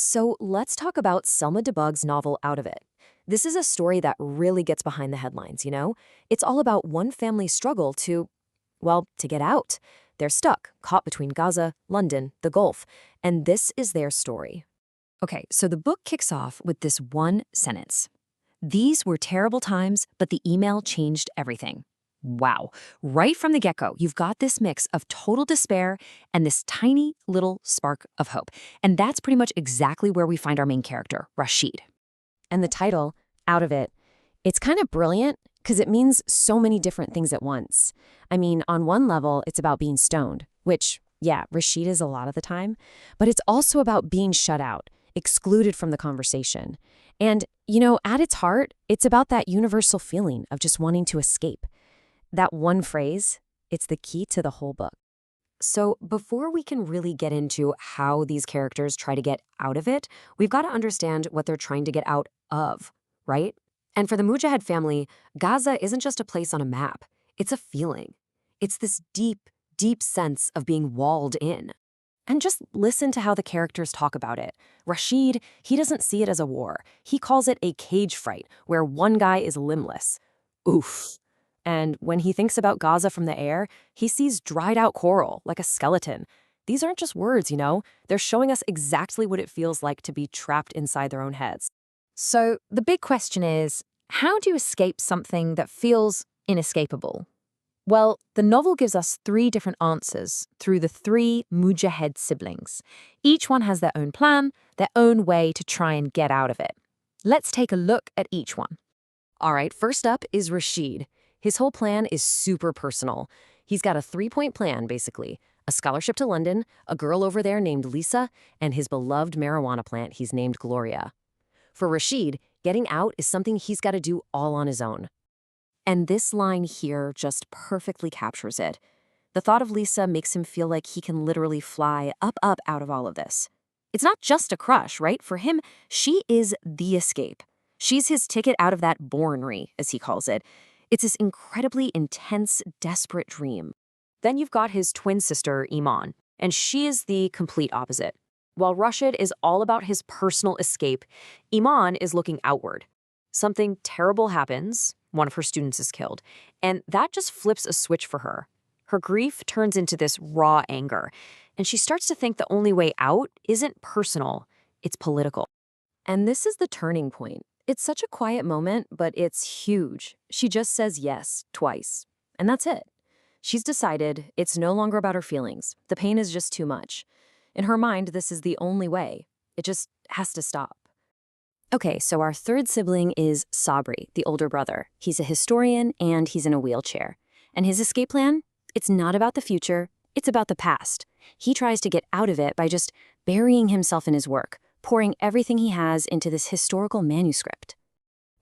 So let's talk about Selma Dabbagh's novel Out of It. This is a story that really gets behind the headlines, you know? It's all about one family's struggle to get out. They're stuck, caught between Gaza, London, the Gulf, and this is their story. Okay, so the book kicks off with this one sentence. These were terrible times, but the email changed everything. Wow. Right from the get-go, you've got this mix of total despair and this tiny little spark of hope. And that's pretty much exactly where we find our main character, Rashid. And the title, Out of It, it's kind of brilliant because it means so many different things at once. I mean, on one level, it's about being stoned, which, yeah, Rashid is a lot of the time, but it's also about being shut out, excluded from the conversation. And, at its heart, it's about that universal feeling of just wanting to escape. That one phrase, it's the key to the whole book. So before we can really get into how these characters try to get out of it, we've got to understand what they're trying to get out of, right? And for the Mujahid family, Gaza isn't just a place on a map. It's a feeling. It's this deep, deep sense of being walled in. And just listen to how the characters talk about it. Rashid, he doesn't see it as a war. He calls it a cage fight, where one guy is limbless. Oof. And when he thinks about Gaza from the air, he sees dried out coral, like a skeleton. These aren't just words, They're showing us exactly what it feels like to be trapped inside their own heads. So the big question is, how do you escape something that feels inescapable? Well, the novel gives us three different answers through the three Mujahid siblings. Each one has their own plan, their own way to try and get out of it. Let's take a look at each one. All right, first up is Rashid. His whole plan is super personal. He's got a three-point plan, basically. A scholarship to London, a girl over there named Lisa, and his beloved marijuana plant he's named Gloria. For Rashid, getting out is something he's got to do all on his own. And this line here just perfectly captures it. The thought of Lisa makes him feel like he can literally fly up out of all of this. It's not just a crush, right? For him, she is the escape. She's his ticket out of that bournery, as he calls it. It's this incredibly intense, desperate dream. Then you've got his twin sister, Iman, and she is the complete opposite. While Rashid is all about his personal escape, Iman is looking outward. Something terrible happens, one of her students is killed, and that just flips a switch for her. Her grief turns into this raw anger, and she starts to think the only way out isn't personal, it's political. And this is the turning point. It's such a quiet moment, but it's huge. She just says yes twice, and that's it. She's decided it's no longer about her feelings. The pain is just too much. In her mind, this is the only way. It just has to stop. Okay, so our third sibling is Sabri, the older brother. He's a historian and he's in a wheelchair. And his escape plan? It's not about the future, it's about the past. He tries to get out of it by just burying himself in his work, pouring everything he has into this historical manuscript.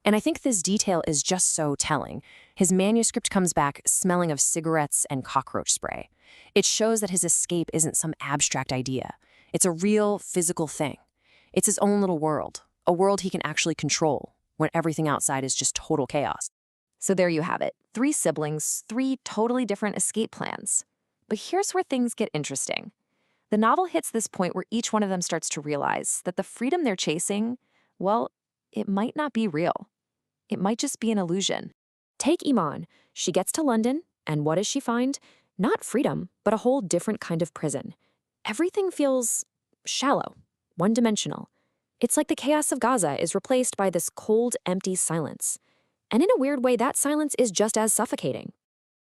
And I think this detail is just so telling. His manuscript comes back smelling of cigarettes and cockroach spray. It shows that his escape isn't some abstract idea. It's a real, physical thing. It's his own little world, a world he can actually control when everything outside is just total chaos. So there you have it. 3 siblings, 3 totally different escape plans. But here's where things get interesting. The novel hits this point where each one of them starts to realize that the freedom they're chasing, well, it might not be real. It might just be an illusion. Take Iman. She gets to London, and what does she find? Not freedom, but a whole different kind of prison. Everything feels shallow, one-dimensional. It's like the chaos of Gaza is replaced by this cold, empty silence. And in a weird way, that silence is just as suffocating.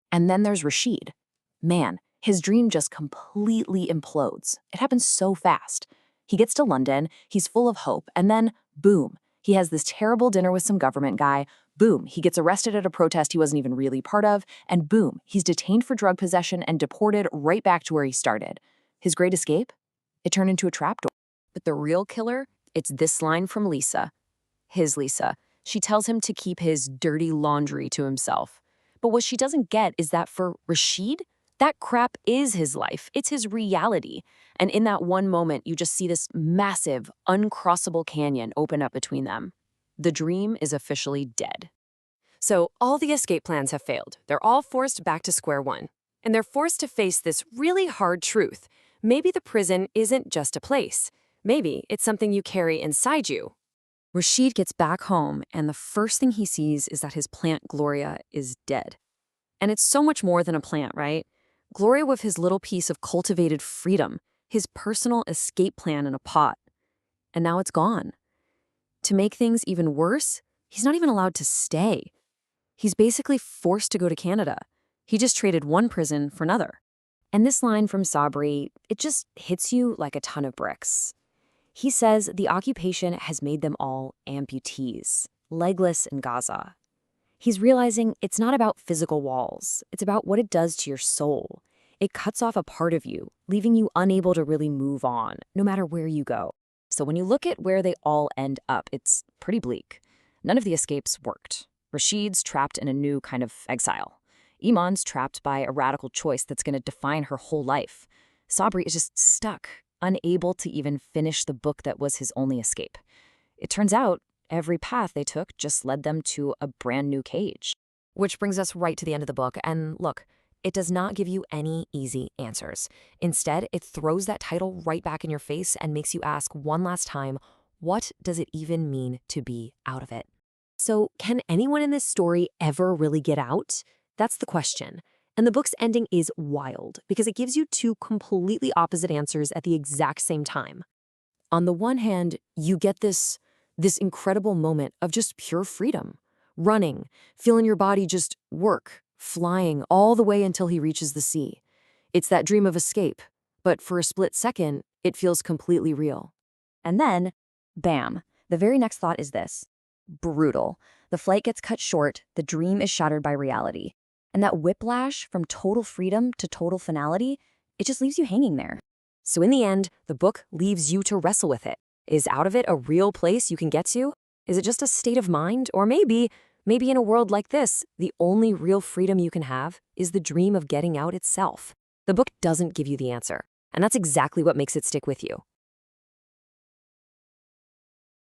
And then there's Rashid. Man, his dream just completely implodes. It happens so fast. He gets to London, he's full of hope, and then, boom, he has this terrible dinner with some government guy, boom, he gets arrested at a protest he wasn't even really part of, and boom, he's detained for drug possession and deported right back to where he started. His great escape? It turned into a trapdoor. But the real killer? It's this line from Lisa. His Lisa. She tells him to keep his dirty laundry to himself. But what she doesn't get is that for Rashid, that crap is his life. It's his reality. And in that one moment, you just see this massive, uncrossable canyon open up between them. The dream is officially dead. So all the escape plans have failed. They're all forced back to square one. And they're forced to face this really hard truth. Maybe the prison isn't just a place. Maybe it's something you carry inside you. Rashid gets back home, and the first thing he sees is that his plant Gloria is dead. And it's so much more than a plant, right? Gloria was his little piece of cultivated freedom, his personal escape plan in a pot. And now it's gone. To make things even worse, he's not even allowed to stay. He's basically forced to go to Canada. He just traded one prison for another. And this line from Sabri, it just hits you like a ton of bricks. He says the occupation has made them all amputees, legless in Gaza. He's realizing it's not about physical walls. It's about what it does to your soul. It cuts off a part of you, leaving you unable to really move on, no matter where you go. So when you look at where they all end up, it's pretty bleak. None of the escapes worked. Rashid's trapped in a new kind of exile. Iman's trapped by a radical choice that's going to define her whole life. Sabri is just stuck, unable to even finish the book that was his only escape. It turns out every path they took just led them to a brand new cage. Which brings us right to the end of the book, and look, it does not give you any easy answers. Instead, it throws that title right back in your face and makes you ask one last time, what does it even mean to be out of it? So, can anyone in this story ever really get out? That's the question. And the book's ending is wild because it gives you two completely opposite answers at the exact same time. On the one hand, you get this incredible moment of just pure freedom, running, feeling your body just work, flying all the way until he reaches the sea. It's that dream of escape, but for a split second, it feels completely real. And then, bam, the very next thought is this. Brutal. The flight gets cut short, the dream is shattered by reality. And that whiplash from total freedom to total finality, it just leaves you hanging there. So in the end, the book leaves you to wrestle with it. Is out of it a real place you can get to? Is it just a state of mind? Or maybe in a world like this, the only real freedom you can have is the dream of getting out itself. The book doesn't give you the answer, and that's exactly what makes it stick with you.